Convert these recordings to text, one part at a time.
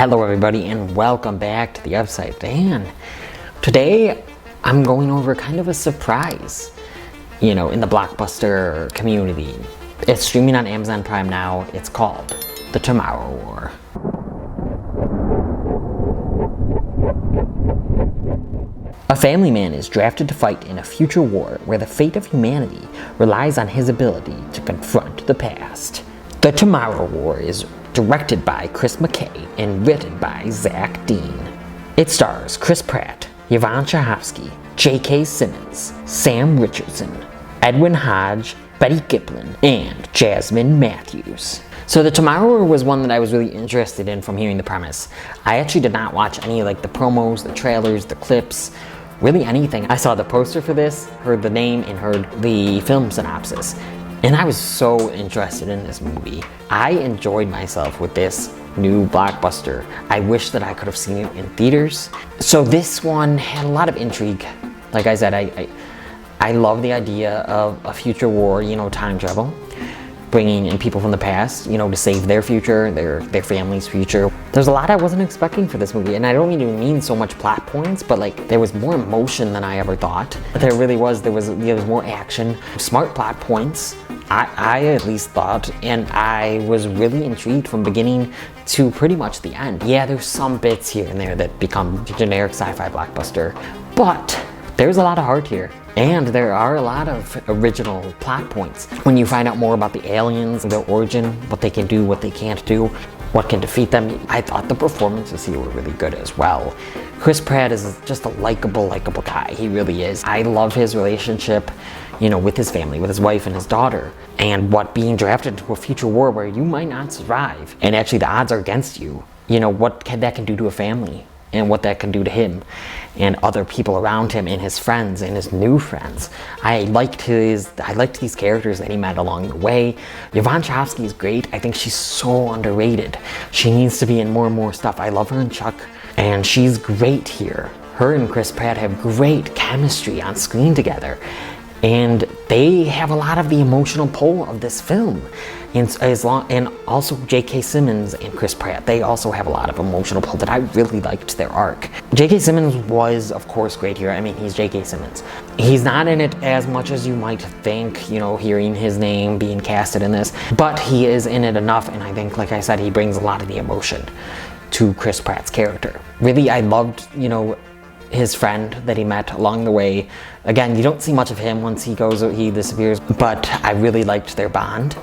Hello everybody and welcome back to the Upside Down. Today I'm going over kind of a surprise, in the Blockbuster community. It's streaming on Amazon Prime now. It's called The Tomorrow War. A family man is drafted to fight in a future war where the fate of humanity relies on his ability to confront the past. The Tomorrow War is directed by Chris McKay and written by Zach Dean. It stars Chris Pratt, Yvonne Strahovski, J.K. Simmons, Sam Richardson, Edwin Hodge, Betty Gilpin, and Jasmine Mathews. So The Tomorrow War was one that I was really interested in from hearing the premise. I actually did not watch any the promos, the trailers, the clips, really anything. I saw the poster for this, heard the name, and heard the film synopsis. And I was so interested in this movie. I enjoyed myself with this new Blockbuster. I wish that I could have seen it in theaters. So this one had a lot of intrigue. Like I said, I love the idea of a future war, time travel. Bringing in people from the past, to save their future, their family's future. There's a lot I wasn't expecting for this movie, and I don't even mean so much plot points, but there was more emotion than I ever thought. There really was. There was more action, smart plot points. I at least thought, and I was really intrigued from beginning to pretty much the end. Yeah, there's some bits here and there that become generic sci-fi blockbuster, but there's a lot of heart here. And there are a lot of original plot points. When you find out more about the aliens, their origin, what they can do, what they can't do, what can defeat them, I thought the performances here were really good as well. Chris Pratt is just a likable guy. He really is. I love his relationship, with his family, with his wife and his daughter. And what being drafted into a future war where you might not survive, and actually the odds are against you, what that can do to a family. And what that can do to him and other people around him and his friends and his new friends. I liked these characters that he met along the way. Yvonne Strahovski is great. I think she's so underrated. She needs to be in more and more stuff. I love her and Chuck, and she's great here. Her and Chris Pratt have great chemistry on screen together, and they have a lot of the emotional pull of this film. And also J.K. Simmons and Chris Pratt, they also have a lot of emotional pull that I really liked their arc. J.K. Simmons was, of course, great here. I mean, he's J.K. Simmons. He's not in it as much as you might think, hearing his name being casted in this, but he is in it enough, and I think, like I said, he brings a lot of the emotion to Chris Pratt's character. Really, I loved, his friend that he met along the way. Again, you don't see much of him once he disappears, but I really liked their bond.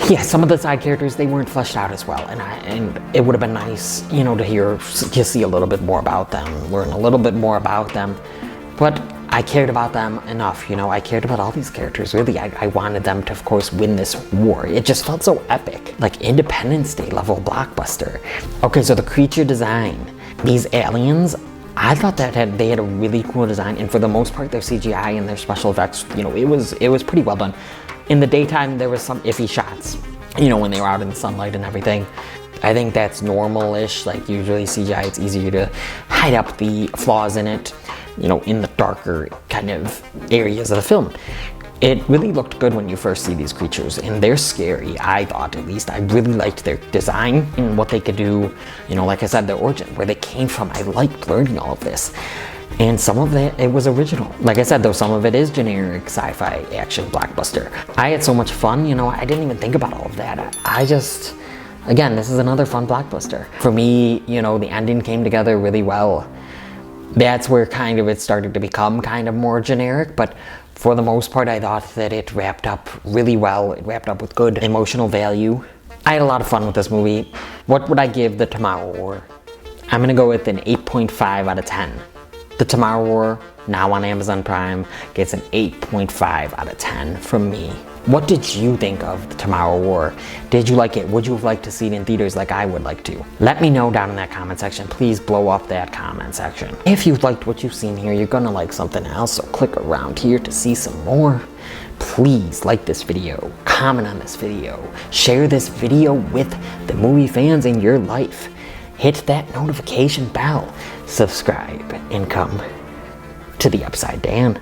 Yeah, some of the side characters, they weren't fleshed out as well, and it would have been nice, to see a little bit more about them, learn a little bit more about them, but I cared about them enough, I cared about all these characters, really. I wanted them to, of course, win this war. It just felt so epic, like Independence Day level blockbuster. Okay, so the creature design, these aliens, I thought that they had a really cool design, and for the most part, their CGI and their special effects, it was pretty well done. In the daytime, there was some iffy shots, when they were out in the sunlight and everything. I think that's normal-ish. Usually CGI, it's easier to hide up the flaws in it, in the darker kind of areas of the film. It really looked good when you first see these creatures, and they're scary, I thought, at least. I really liked their design and what they could do, like I said, their origin, where they came from. I liked learning all of this. And some of it was original. Like I said, though, some of it is generic sci-fi action blockbuster. I had so much fun, I didn't even think about all of that. Again, this is another fun blockbuster. For me, the ending came together really well. That's where kind of it started to become kind of more generic, but for the most part, I thought that it wrapped up really well. It wrapped up with good emotional value. I had a lot of fun with this movie. What would I give The Tomorrow War? I'm gonna go with an 8.5 out of 10. The Tomorrow War, now on Amazon Prime, gets an 8.5 out of 10 from me. What did you think of The Tomorrow War? Did you like it? Would you have liked to see it in theaters like I would like to? Let me know down in that comment section. Please blow up that comment section. If you liked what you've seen here, you're gonna like something else, so click around here to see some more. Please like this video, comment on this video, share this video with the movie fans in your life. Hit that notification bell, subscribe, and come to the Upside Down.